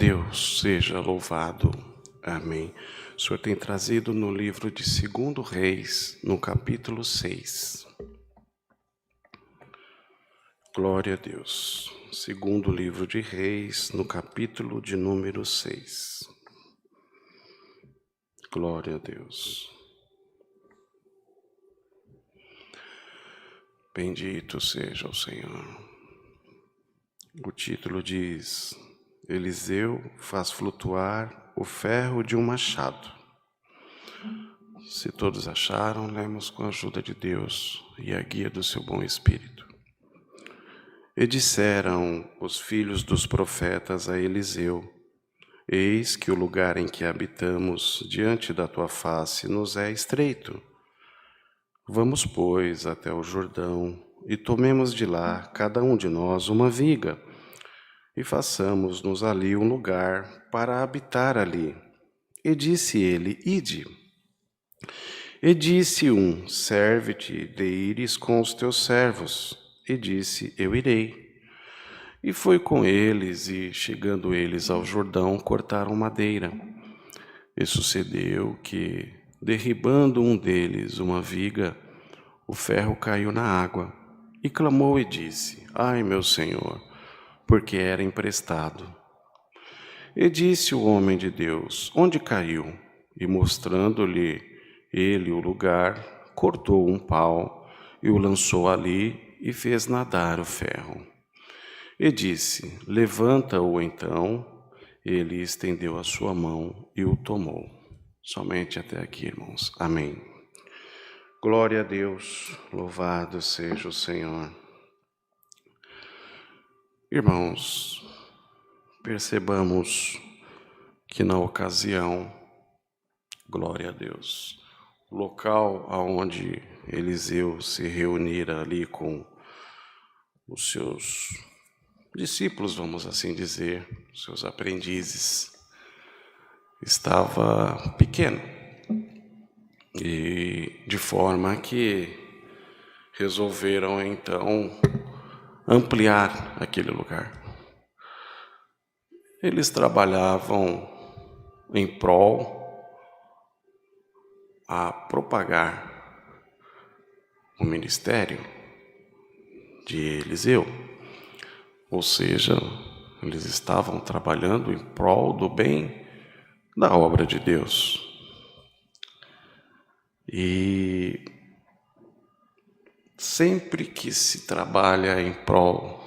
Deus seja louvado. Amém. O Senhor tem trazido no livro de 2 Reis, no capítulo 6. Glória a Deus. Segundo livro de Reis, no capítulo de número 6. Glória a Deus. Bendito seja o Senhor. O título diz: Eliseu faz flutuar o ferro de um machado. Se todos acharam, lemos com a ajuda de Deus e a guia do seu bom Espírito. E disseram os filhos dos profetas a Eliseu: Eis que o lugar em que habitamos diante da tua face nos é estreito. Vamos, pois, até o Jordão e tomemos de lá, cada um de nós, uma viga, e façamos-nos ali um lugar para habitar ali. E disse ele: Ide. E disse um: Serve-te de ires com os teus servos. E disse: Eu irei. E foi com eles, e chegando eles ao Jordão, cortaram madeira. E sucedeu que, derribando um deles uma viga, o ferro caiu na água. E clamou e disse: Ai, meu senhor, porque era emprestado. E disse o homem de Deus: Onde caiu? E mostrando-lhe ele o lugar, cortou um pau e o lançou ali e fez nadar o ferro. E disse: Levanta-o então. Ele estendeu a sua mão e o tomou. Somente até aqui, irmãos. Amém. Glória a Deus, louvado seja o Senhor. Irmãos, percebamos que na ocasião, glória a Deus, o local aonde Eliseu se reunira ali com os seus discípulos, vamos assim dizer, seus aprendizes, estava pequeno, e de forma que resolveram então ampliar aquele lugar. Eles trabalhavam em prol a propagar o ministério de Eliseu. Ou seja, eles estavam trabalhando em prol do bem da obra de Deus. E sempre que se trabalha em prol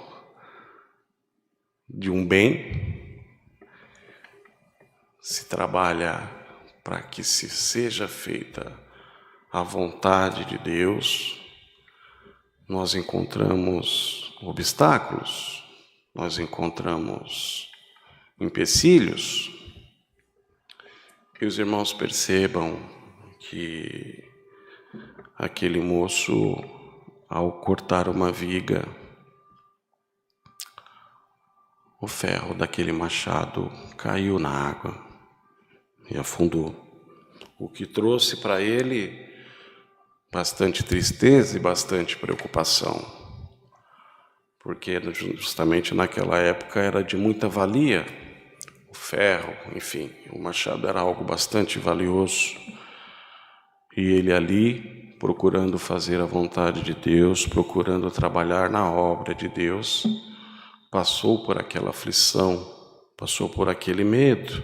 de um bem, se trabalha para que se seja feita a vontade de Deus, nós encontramos obstáculos, nós encontramos empecilhos. Que os irmãos percebam que aquele moço, ao cortar uma viga, o ferro daquele machado caiu na água e afundou, o que trouxe para ele bastante tristeza e bastante preocupação, porque justamente naquela época era de muita valia o ferro, enfim, o machado era algo bastante valioso, e ele ali, procurando fazer a vontade de Deus, procurando trabalhar na obra de Deus, passou por aquela aflição, passou por aquele medo,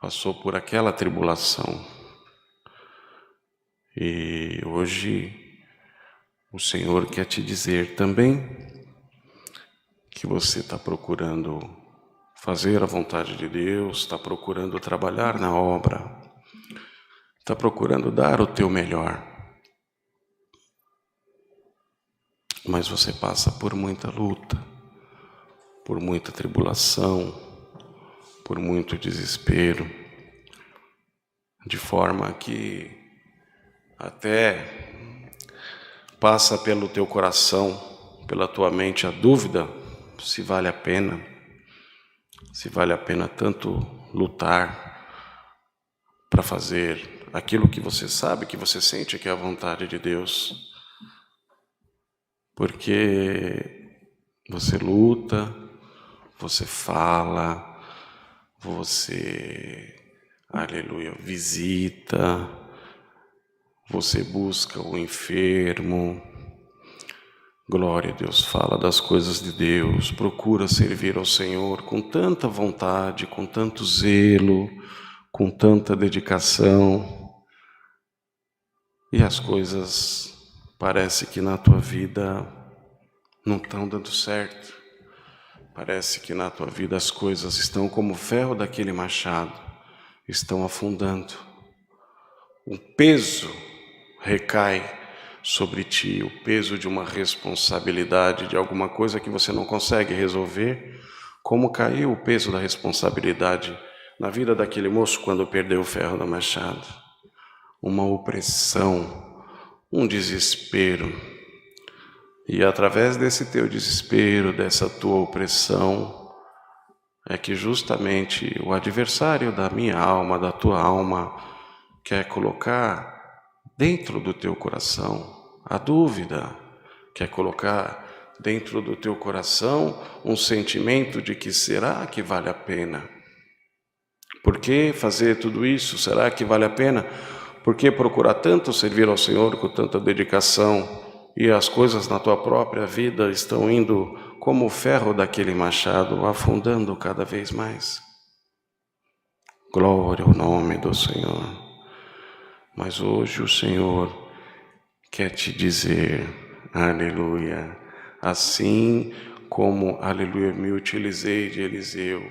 passou por aquela tribulação. E hoje o Senhor quer te dizer também que você está procurando fazer a vontade de Deus, está procurando trabalhar na obra, está procurando dar o teu melhor. Mas você passa por muita luta, por muita tribulação, por muito desespero, de forma que até passa pelo teu coração, pela tua mente a dúvida se vale a pena tanto lutar para fazer aquilo que você sabe, que você sente que é a vontade de Deus. Porque você luta, você fala, você, aleluia, visita, você busca o enfermo. Glória a Deus, fala das coisas de Deus, procura servir ao Senhor com tanta vontade, com tanto zelo, com tanta dedicação. E as coisas parece que na tua vida não estão dando certo. Parece que na tua vida as coisas estão como o ferro daquele machado, estão afundando. O peso recai sobre ti, o peso de uma responsabilidade, de alguma coisa que você não consegue resolver, como caiu o peso da responsabilidade na vida daquele moço quando perdeu o ferro do machado. Uma opressão, um desespero. E através desse teu desespero, dessa tua opressão, é que justamente o adversário da minha alma, da tua alma, quer colocar dentro do teu coração a dúvida, quer colocar dentro do teu coração um sentimento de que será que vale a pena? Por que fazer tudo isso? Será que vale a pena? Por que procurar tanto servir ao Senhor com tanta dedicação e as coisas na tua própria vida estão indo como o ferro daquele machado, afundando cada vez mais? Glória ao nome do Senhor. Mas hoje o Senhor quer te dizer, aleluia, assim como, aleluia, me utilizei de Eliseu,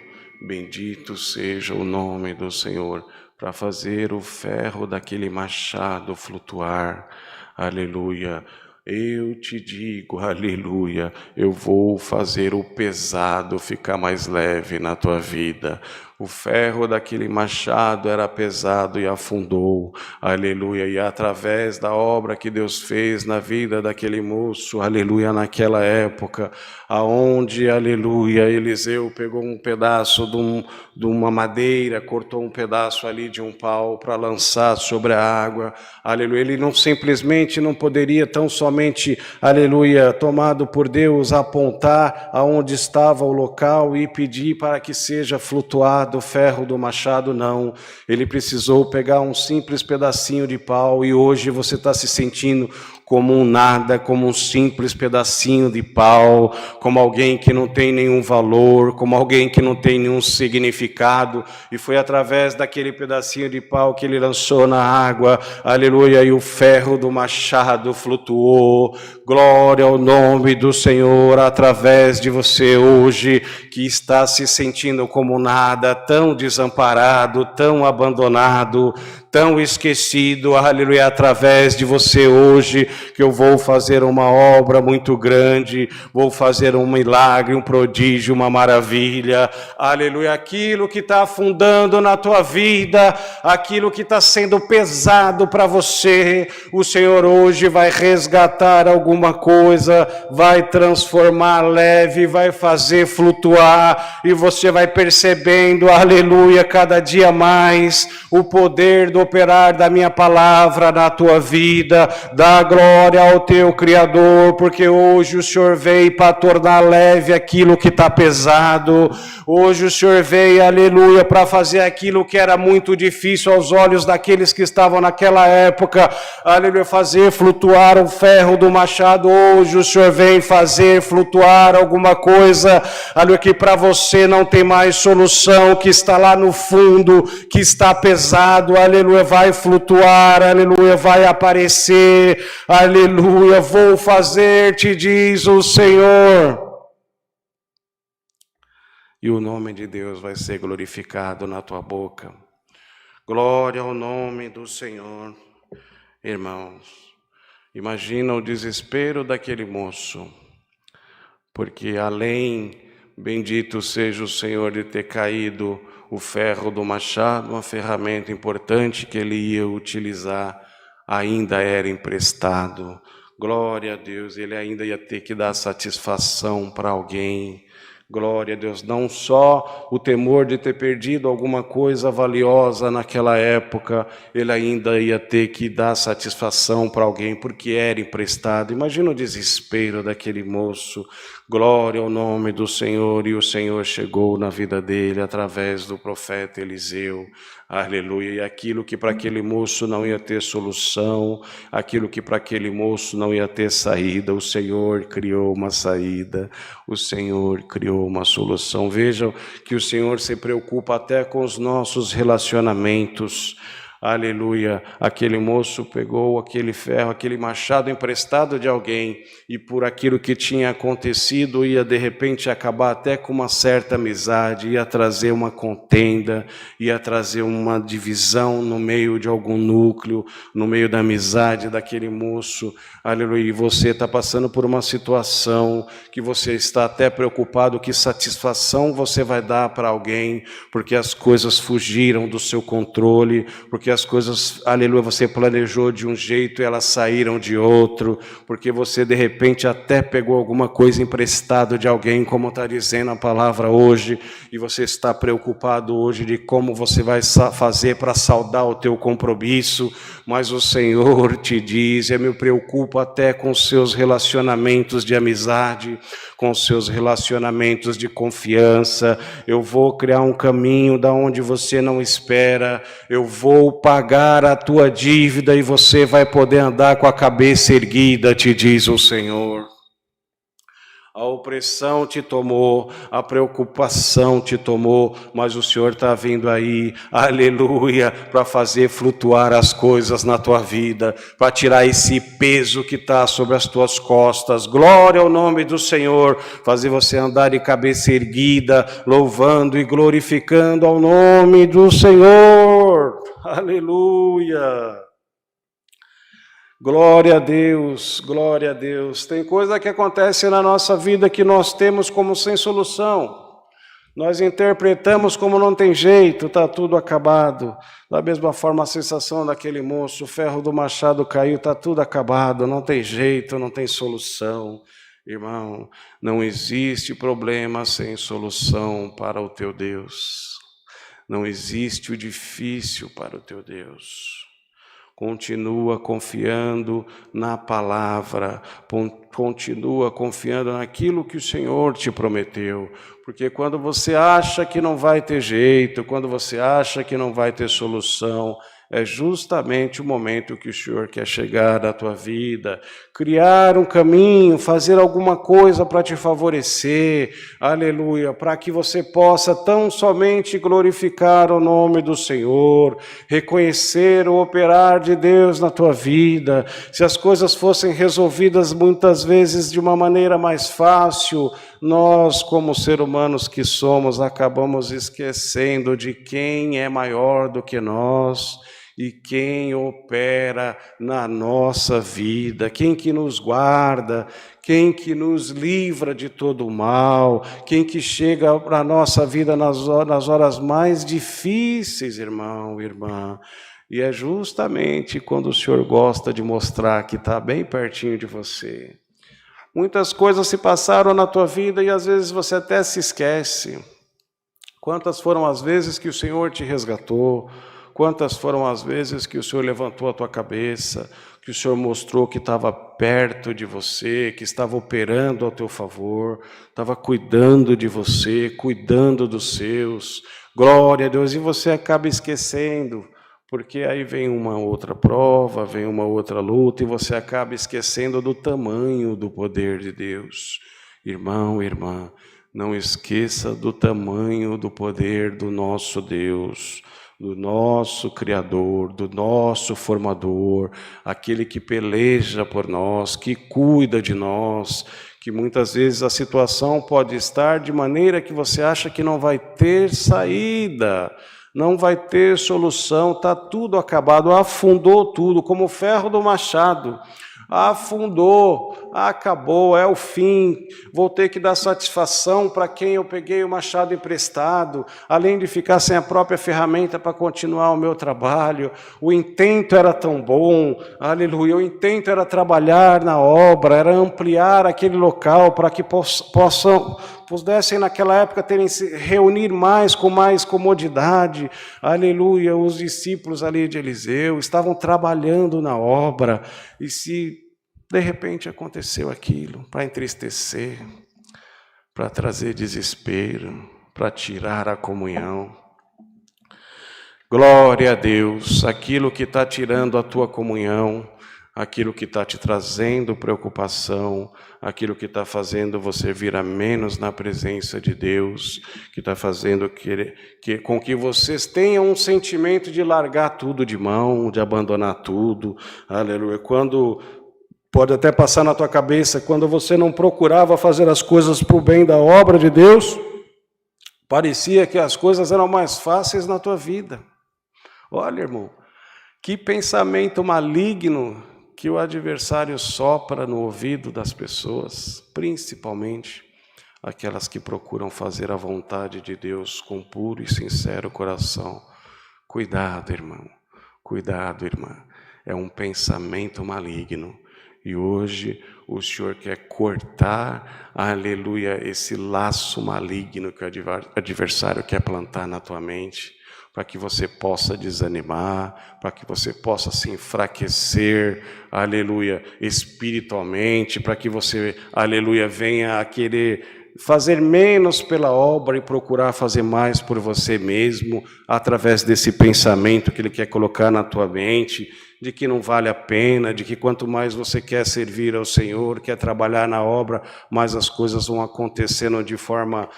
bendito seja o nome do Senhor, para fazer o ferro daquele machado flutuar, aleluia. Eu te digo, aleluia, eu vou fazer o pesado ficar mais leve na tua vida. O ferro daquele machado era pesado e afundou, aleluia, e através da obra que Deus fez na vida daquele moço, aleluia, naquela época, aonde, aleluia, Eliseu pegou um pedaço de uma madeira, cortou um pedaço ali de um pau para lançar sobre a água, aleluia, ele não simplesmente não poderia tão somente, aleluia, tomado por Deus, apontar aonde estava o local e pedir para que seja flutuado o ferro do machado, não. Ele precisou pegar um simples pedacinho de pau e hoje você está se sentindo como um nada, como um simples pedacinho de pau, como alguém que não tem nenhum valor, como alguém que não tem nenhum significado, e foi através daquele pedacinho de pau que ele lançou na água, aleluia, e o ferro do machado flutuou. Glória ao nome do Senhor, através de você hoje, que está se sentindo como nada, tão desamparado, tão abandonado, tão esquecido, aleluia, através de você hoje, que eu vou fazer uma obra muito grande, vou fazer um milagre, um prodígio, uma maravilha, aleluia, aquilo que está afundando na tua vida, aquilo que está sendo pesado para você, o Senhor hoje vai resgatar alguma coisa, vai transformar leve, vai fazer flutuar, e você vai percebendo, aleluia, cada dia mais, o poder do operar da minha palavra na tua vida. Dá glória ao teu Criador, porque hoje o Senhor veio para tornar leve aquilo que está pesado. Hoje o Senhor veio, aleluia, para fazer aquilo que era muito difícil aos olhos daqueles que estavam naquela época, aleluia, fazer flutuar o ferro do machado. Hoje o Senhor vem fazer flutuar alguma coisa, aleluia, que para você não tem mais solução, que está lá no fundo, que está pesado, aleluia, vai flutuar, aleluia, vai aparecer, aleluia, vou fazer, te diz o Senhor. E o nome de Deus vai ser glorificado na tua boca. Glória ao nome do Senhor. Irmãos, imagina o desespero daquele moço, porque além, bendito seja o Senhor, de ter caído o ferro do machado, uma ferramenta importante que ele ia utilizar, ainda era emprestado. Glória a Deus, ele ainda ia ter que dar satisfação para alguém. Glória a Deus, não só o temor de ter perdido alguma coisa valiosa naquela época, ele ainda ia ter que dar satisfação para alguém, porque era emprestado. Imagina o desespero daquele moço. Glória ao nome do Senhor, e o Senhor chegou na vida dele através do profeta Eliseu. Aleluia. E aquilo que para aquele moço não ia ter solução, aquilo que para aquele moço não ia ter saída, o Senhor criou uma saída, o Senhor criou uma solução. Vejam que o Senhor se preocupa até com os nossos relacionamentos. Aleluia, aquele moço pegou aquele ferro, aquele machado emprestado de alguém, e por aquilo que tinha acontecido, ia de repente acabar até com uma certa amizade, ia trazer uma contenda, ia trazer uma divisão no meio de algum núcleo, no meio da amizade daquele moço. Aleluia, e você está passando por uma situação que você está até preocupado, que satisfação você vai dar para alguém, porque as coisas fugiram do seu controle, porque as coisas, aleluia, você planejou de um jeito e elas saíram de outro, porque você de repente até pegou alguma coisa emprestado de alguém, como está dizendo a palavra hoje, e você está preocupado hoje de como você vai fazer para saldar o teu compromisso, mas o Senhor te diz: eu me preocupo até com os seus relacionamentos de amizade, com os seus relacionamentos de confiança. Eu vou criar um caminho da onde você não espera, eu vou pagar a tua dívida e você vai poder andar com a cabeça erguida, te diz o Senhor. A opressão te tomou, a preocupação te tomou, mas o Senhor está vindo aí, aleluia, para fazer flutuar as coisas na tua vida, para tirar esse peso que está sobre as tuas costas. Glória ao nome do Senhor, fazer você andar de cabeça erguida, louvando e glorificando ao nome do Senhor. Aleluia. Glória a Deus, glória a Deus. Tem coisa que acontece na nossa vida que nós temos como sem solução. Nós interpretamos como não tem jeito, está tudo acabado. Da mesma forma, a sensação daquele moço, o ferro do machado caiu, está tudo acabado, não tem jeito, não tem solução. Irmão, não existe problema sem solução para o teu Deus. Não existe o difícil para o teu Deus. Continua confiando na palavra, continua confiando naquilo que o Senhor te prometeu, porque quando você acha que não vai ter jeito, quando você acha que não vai ter solução, é justamente o momento que o Senhor quer chegar na tua vida, criar um caminho, fazer alguma coisa para te favorecer, aleluia, para que você possa tão somente glorificar o nome do Senhor, reconhecer o operar de Deus na tua vida. Se as coisas fossem resolvidas muitas vezes de uma maneira mais fácil, nós, como seres humanos que somos, acabamos esquecendo de quem é maior do que nós, e quem opera na nossa vida, quem que nos guarda, quem que nos livra de todo o mal, quem que chega para a nossa vida nas horas mais difíceis, irmão, irmã. E é justamente quando o Senhor gosta de mostrar que está bem pertinho de você. Muitas coisas se passaram na tua vida e às vezes você até se esquece. Quantas foram as vezes que o Senhor te resgatou? Quantas foram as vezes que o Senhor levantou a tua cabeça, que o Senhor mostrou que estava perto de você, que estava operando ao teu favor, estava cuidando de você, cuidando dos seus. Glória a Deus, e você acaba esquecendo, porque aí vem uma outra prova, vem uma outra luta, e você acaba esquecendo do tamanho do poder de Deus. Irmão, irmã, não esqueça do tamanho do poder do nosso Deus, do nosso Criador, do nosso Formador, aquele que peleja por nós, que cuida de nós, que muitas vezes a situação pode estar de maneira que você acha que não vai ter saída, não vai ter solução, está tudo acabado, afundou tudo, como o ferro do machado. Afundou, acabou, é o fim, vou ter que dar satisfação para quem eu peguei o machado emprestado, além de ficar sem a própria ferramenta para continuar o meu trabalho. O intento era tão bom, aleluia, o intento era trabalhar na obra, era ampliar aquele local para que pudessem naquela época se reunir mais com mais comodidade, aleluia. Os discípulos ali de Eliseu estavam trabalhando na obra, e se de repente aconteceu aquilo para entristecer, para trazer desespero, para tirar a comunhão. Glória a Deus, aquilo que está tirando a tua comunhão, aquilo que está te trazendo preocupação, aquilo que está fazendo você vir a menos na presença de Deus, que está fazendo com que vocês tenham um sentimento de largar tudo de mão, de abandonar tudo, aleluia. Quando pode até passar na tua cabeça, quando você não procurava fazer as coisas para o bem da obra de Deus, parecia que as coisas eram mais fáceis na tua vida. Olha, irmão, que pensamento maligno que o adversário sopra no ouvido das pessoas, principalmente aquelas que procuram fazer a vontade de Deus com puro e sincero coração. Cuidado, irmão, cuidado, irmã, é um pensamento maligno. E hoje o Senhor quer cortar, aleluia, esse laço maligno que o adversário quer plantar na tua mente, para que você possa desanimar, para que você possa se enfraquecer, aleluia, espiritualmente, para que você, aleluia, venha a querer fazer menos pela obra e procurar fazer mais por você mesmo, através desse pensamento que Ele quer colocar na tua mente, de que não vale a pena, de que quanto mais você quer servir ao Senhor, quer trabalhar na obra, mais as coisas vão acontecendo de forma,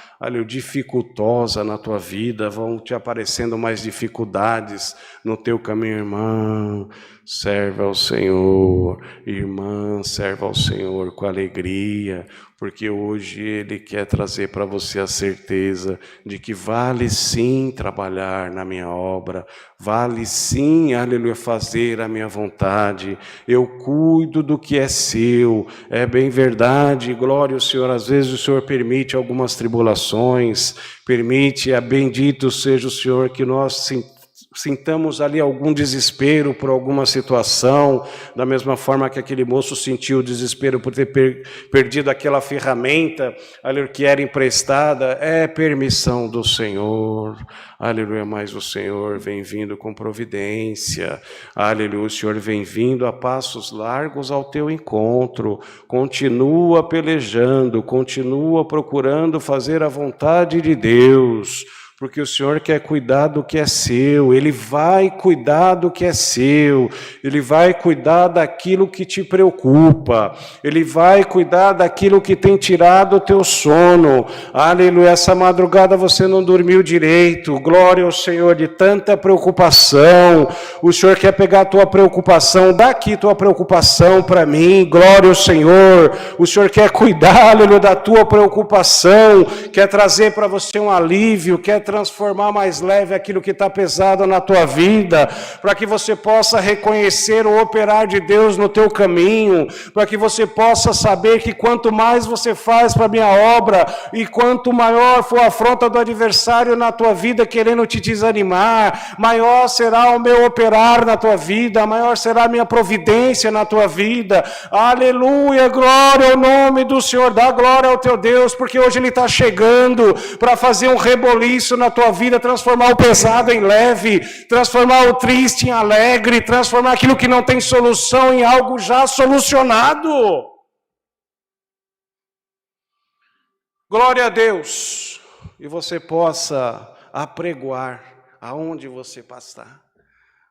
dificultosa na tua vida, vão te aparecendo mais dificuldades no teu caminho, irmão. Serve ao Senhor, irmã, serve ao Senhor com alegria, porque hoje Ele quer trazer para você a certeza de que vale sim trabalhar na minha obra, vale sim, aleluia, fazer a minha vontade, eu cuido do que é seu, é bem verdade, glória ao Senhor, às vezes o Senhor permite algumas tribulações, permite, bendito seja o Senhor, que nós sintamos ali algum desespero por alguma situação, da mesma forma que aquele moço sentiu o desespero por ter perdido aquela ferramenta, aleluia, que era emprestada, é permissão do Senhor, aleluia, mas o Senhor vem vindo com providência, aleluia, o Senhor vem vindo a passos largos ao teu encontro, continua pelejando, continua procurando fazer a vontade de Deus, porque o Senhor quer cuidar do que é seu, Ele vai cuidar do que é seu, Ele vai cuidar daquilo que te preocupa, Ele vai cuidar daquilo que tem tirado o teu sono, aleluia, essa madrugada você não dormiu direito, glória ao Senhor, de tanta preocupação, o Senhor quer pegar a tua preocupação, dá aqui tua preocupação para mim, glória ao Senhor, o Senhor quer cuidar, aleluia, da tua preocupação, quer trazer para você um alívio, quer transformar mais leve aquilo que está pesado na tua vida, para que você possa reconhecer o operar de Deus no teu caminho, para que você possa saber que quanto mais você faz para a minha obra, e quanto maior for a afronta do adversário na tua vida, querendo te desanimar, maior será o meu operar na tua vida, maior será a minha providência na tua vida, aleluia, glória ao nome do Senhor, dá glória ao teu Deus, porque hoje Ele está chegando para fazer um reboliço na tua vida, transformar o pesado em leve, transformar o triste em alegre, transformar aquilo que não tem solução em algo já solucionado. Glória a Deus. E você possa apregoar aonde você passar.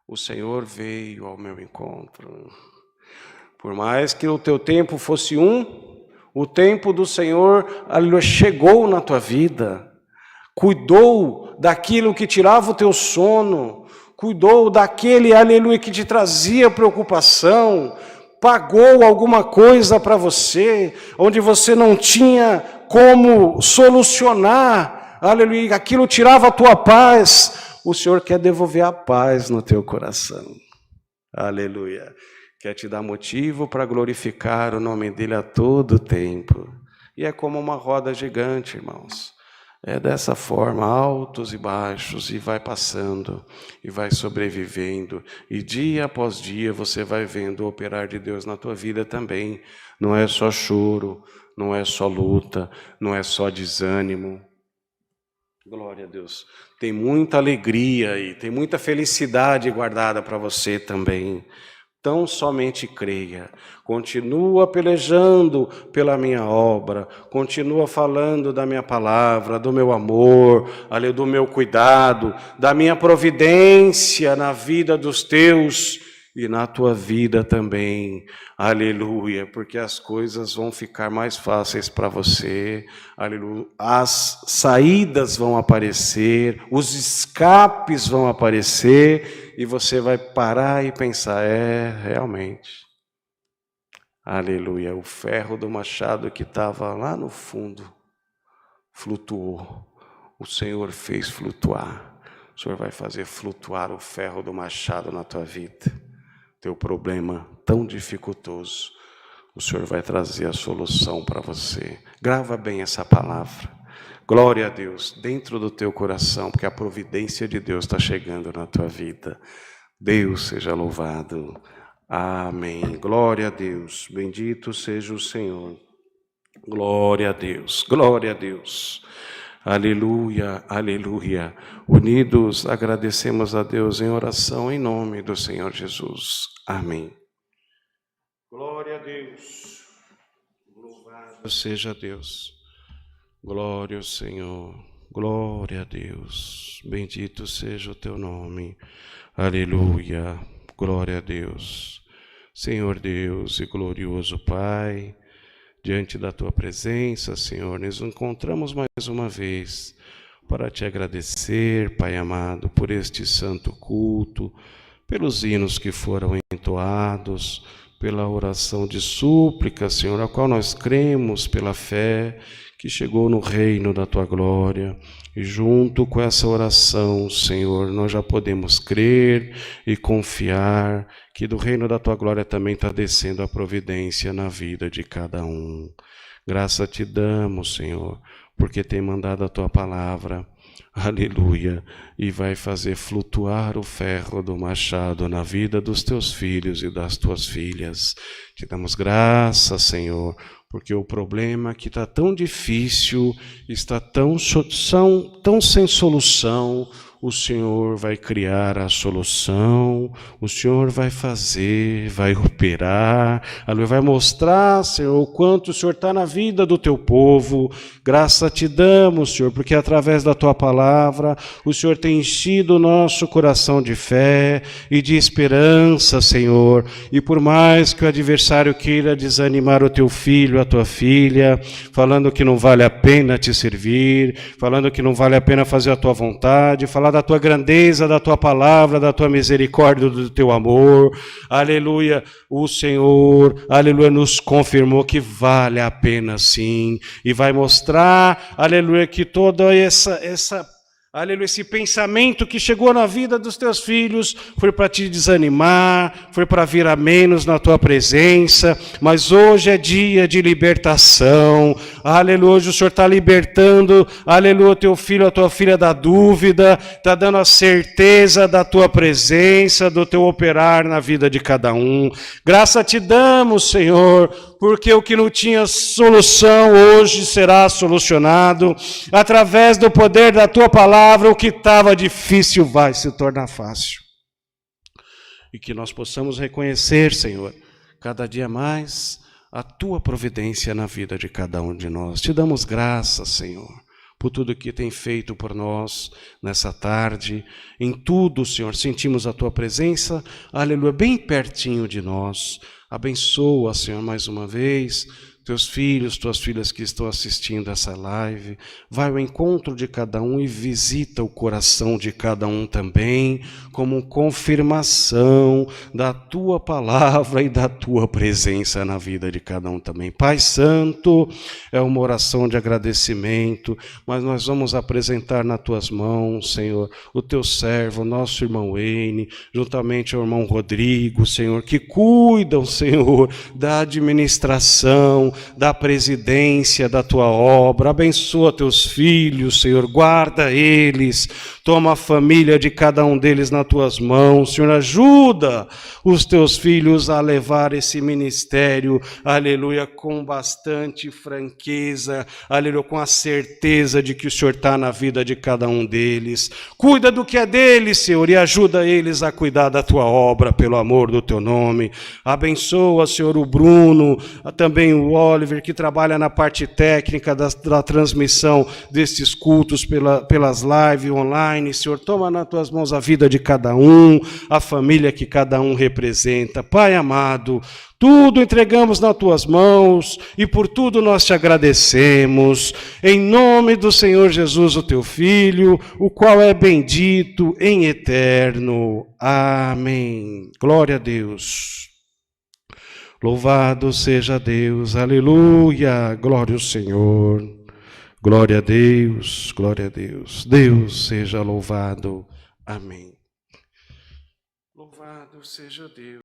O Senhor veio ao meu encontro. Por mais que o teu tempo fosse o tempo do Senhor chegou na tua vida. Cuidou daquilo que tirava o teu sono, cuidou daquele, aleluia, que te trazia preocupação, pagou alguma coisa para você, onde você não tinha como solucionar, aleluia, aquilo tirava a tua paz, o Senhor quer devolver a paz no teu coração, aleluia, quer te dar motivo para glorificar o nome dEle a todo tempo, e é como uma roda gigante, irmãos. É dessa forma, altos e baixos, e vai passando, e vai sobrevivendo, e dia após dia você vai vendo o operar de Deus na tua vida também. Não é só choro, não é só luta, não é só desânimo. Glória a Deus. Tem muita alegria aí, tem muita felicidade guardada para você também. Tão somente creia, continua pelejando pela minha obra, continua falando da minha palavra, do meu amor, do meu cuidado, da minha providência na vida dos teus e na tua vida também, aleluia, porque as coisas vão ficar mais fáceis para você, aleluia, as saídas vão aparecer, os escapes vão aparecer, e você vai parar e pensar, realmente, aleluia, o ferro do machado que estava lá no fundo, flutuou, o Senhor fez flutuar, o Senhor vai fazer flutuar o ferro do machado na tua vida, teu problema tão dificultoso, o Senhor vai trazer a solução para você. Grava bem essa palavra. Glória a Deus, dentro do teu coração, porque a providência de Deus está chegando na tua vida. Deus seja louvado. Amém. Glória a Deus. Bendito seja o Senhor. Glória a Deus. Glória a Deus. Aleluia, aleluia. Unidos, agradecemos a Deus em oração em nome do Senhor Jesus. Amém. Glória a Deus. Louvado seja Deus. Glória ao Senhor. Glória a Deus. Bendito seja o teu nome. Aleluia. Glória a Deus. Senhor Deus e glorioso Pai, diante da tua presença, Senhor, nos encontramos mais uma vez para te agradecer, Pai amado, por este santo culto, pelos hinos que foram entoados, pela oração de súplica, Senhor, a qual nós cremos pela fé que chegou no reino da tua glória. E junto com essa oração, Senhor, nós já podemos crer e confiar que do reino da tua glória também está descendo a providência na vida de cada um. Graça te damos, Senhor, porque tem mandado a tua palavra, aleluia, e vai fazer flutuar o ferro do machado na vida dos teus filhos e das tuas filhas. Te damos graça, Senhor, porque o problema que está tão difícil, está tão sem solução, o Senhor vai criar a solução, o Senhor vai fazer, vai operar, vai mostrar, Senhor, o quanto o Senhor está na vida do teu povo. Graça te damos, Senhor, porque através da tua palavra, o Senhor tem enchido o nosso coração de fé e de esperança, Senhor. E por mais que o adversário queira desanimar o teu filho, a tua filha, falando que não vale a pena te servir, falando que não vale a pena fazer a tua vontade, falar da tua grandeza, da tua palavra, da tua misericórdia, do teu amor, aleluia, o Senhor, aleluia, nos confirmou que vale a pena sim, e vai mostrar, aleluia, que toda aleluia, esse pensamento que chegou na vida dos teus filhos foi para te desanimar, foi para vir a menos na tua presença, mas hoje é dia de libertação, aleluia, hoje o Senhor está libertando, aleluia, o teu filho, a tua filha da dúvida, está dando a certeza da tua presença, do teu operar na vida de cada um. Graça te damos, Senhor, porque o que não tinha solução hoje será solucionado, através do poder da tua palavra, o que estava difícil vai se tornar fácil. E que nós possamos reconhecer, Senhor, cada dia mais a tua providência na vida de cada um de nós. Te damos graças, Senhor, por tudo que tem feito por nós nessa tarde. Em tudo, Senhor, sentimos a tua presença, aleluia, bem pertinho de nós. Abençoa, Senhor, mais uma vez, teus filhos, tuas filhas que estão assistindo essa live. Vai ao encontro de cada um e visita o coração de cada um também, como confirmação da tua palavra e da tua presença na vida de cada um também. Pai Santo, é uma oração de agradecimento, mas nós vamos apresentar nas tuas mãos, Senhor, o teu servo, nosso irmão Wayne, juntamente ao irmão Rodrigo, Senhor, que cuidam, Senhor, da administração, direção da presidência da tua obra. Abençoa teus filhos, Senhor, guarda eles, toma a família de cada um deles nas tuas mãos. Senhor, ajuda os teus filhos a levar esse ministério, aleluia, com bastante franqueza, aleluia, com a certeza de que o Senhor está na vida de cada um deles. Cuida do que é deles, Senhor, e ajuda eles a cuidar da tua obra, pelo amor do teu nome. Abençoa, Senhor, o Bruno, também o Oliver, que trabalha na parte técnica da transmissão desses cultos pelas lives online. Senhor, toma nas tuas mãos a vida de cada um, a família que cada um representa. Pai amado, tudo entregamos nas tuas mãos e por tudo nós te agradecemos. Em nome do Senhor Jesus, o teu Filho, o qual é bendito em eterno. Amém. Glória a Deus. Louvado seja Deus. Aleluia. Glória ao Senhor. Glória a Deus. Glória a Deus. Deus seja louvado. Amém. Louvado seja Deus.